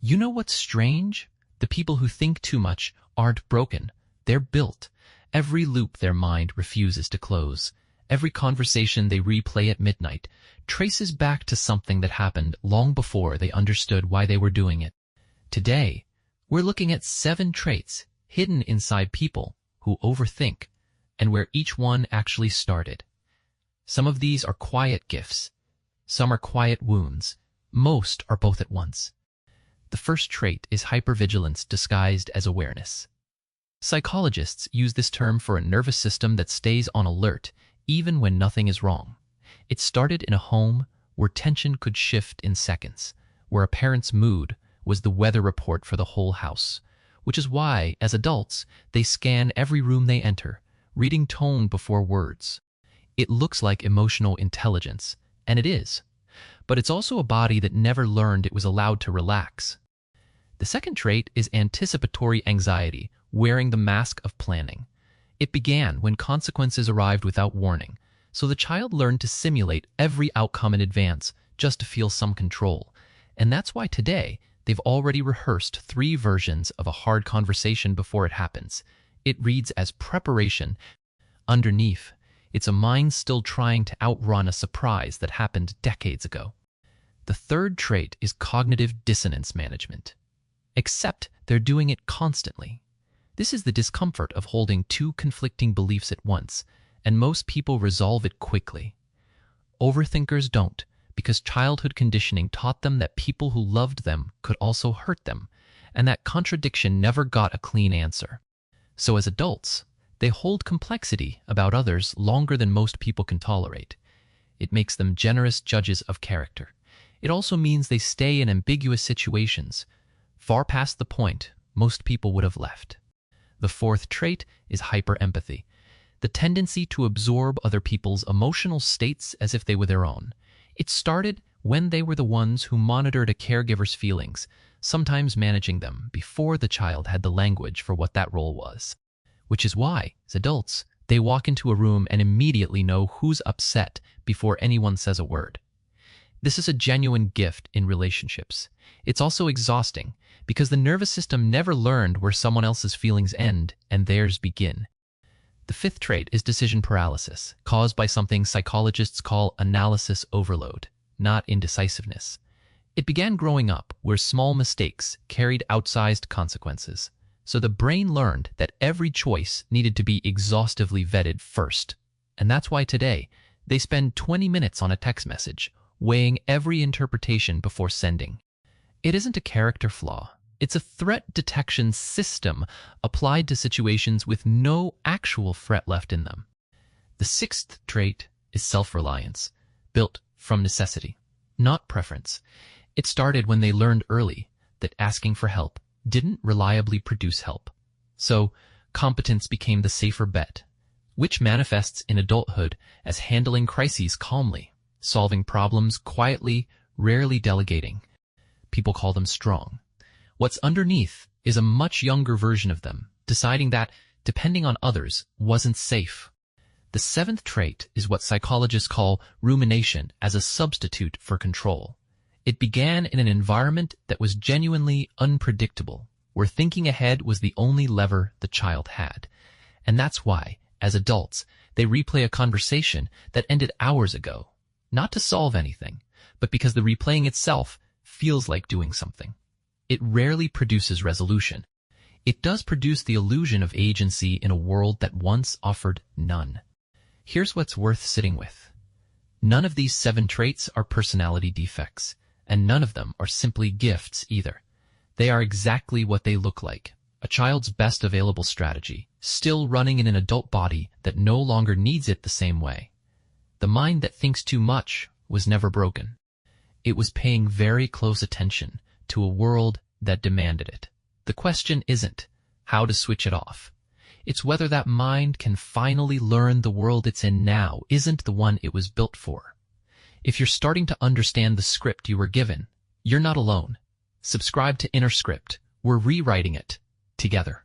You know what's strange? The people who think too much aren't broken. They're built. Every loop their mind refuses to close, every conversation they replay at midnight, traces back to something that happened long before they understood why they were doing it. Today, we're looking at 7 traits hidden inside people who overthink and where each one actually started. Some of these are quiet gifts. Some are quiet wounds. Most are both at once. The first trait is hypervigilance disguised as awareness. Psychologists use this term for a nervous system that stays on alert even when nothing is wrong. It started in a home where tension could shift in seconds, where a parent's mood was the weather report for the whole house, which is why, as adults, they scan every room they enter, reading tone before words. It looks like emotional intelligence, and it is, but it's also a body that never learned it was allowed to relax. The second trait is anticipatory anxiety, wearing the mask of planning. It began when consequences arrived without warning, so the child learned to simulate every outcome in advance just to feel some control. And that's why today, they've already rehearsed 3 versions of a hard conversation before it happens. It reads as preparation. Underneath, it's a mind still trying to outrun a surprise that happened decades ago. The third trait is cognitive dissonance management. Except they're doing it constantly. This is the discomfort of holding 2 conflicting beliefs at once, and most people resolve it quickly. Overthinkers don't, because childhood conditioning taught them that people who loved them could also hurt them, and that contradiction never got a clean answer. So as adults, they hold complexity about others longer than most people can tolerate. It makes them generous judges of character. It also means they stay in ambiguous situations, far past the point most people would have left. The fourth trait is hyperempathy, the tendency to absorb other people's emotional states as if they were their own. It started when they were the ones who monitored a caregiver's feelings, sometimes managing them before the child had the language for what that role was. Which is why, as adults, they walk into a room and immediately know who's upset before anyone says a word. This is a genuine gift in relationships. It's also exhausting because the nervous system never learned where someone else's feelings end and theirs begin. The fifth trait is decision paralysis, caused by something psychologists call analysis overload, not indecisiveness. It began growing up where small mistakes carried outsized consequences, so the brain learned that every choice needed to be exhaustively vetted first. And that's why today, they spend 20 minutes on a text message, weighing every interpretation before sending. It isn't a character flaw. It's a threat detection system applied to situations with no actual threat left in them. The sixth trait is self-reliance, built from necessity, not preference. It started when they learned early that asking for help didn't reliably produce help. So, competence became the safer bet, which manifests in adulthood as handling crises calmly, solving problems quietly, rarely delegating. People call them strong. What's underneath is a much younger version of them, deciding that depending on others wasn't safe. The seventh trait is what psychologists call rumination as a substitute for control. It began in an environment that was genuinely unpredictable, where thinking ahead was the only lever the child had. And that's why, as adults, they replay a conversation that ended hours ago, not to solve anything, but because the replaying itself feels like doing something. It rarely produces resolution. It does produce the illusion of agency in a world that once offered none. Here's what's worth sitting with. None of these 7 traits are personality defects, and none of them are simply gifts either. They are exactly what they look like, a child's best available strategy, still running in an adult body that no longer needs it the same way. The mind that thinks too much was never broken. It was paying very close attention to a world that demanded it. The question isn't how to switch it off. It's whether that mind can finally learn the world it's in now isn't the one it was built for. If you're starting to understand the script you were given, you're not alone. Subscribe to Inner Script. We're rewriting it together.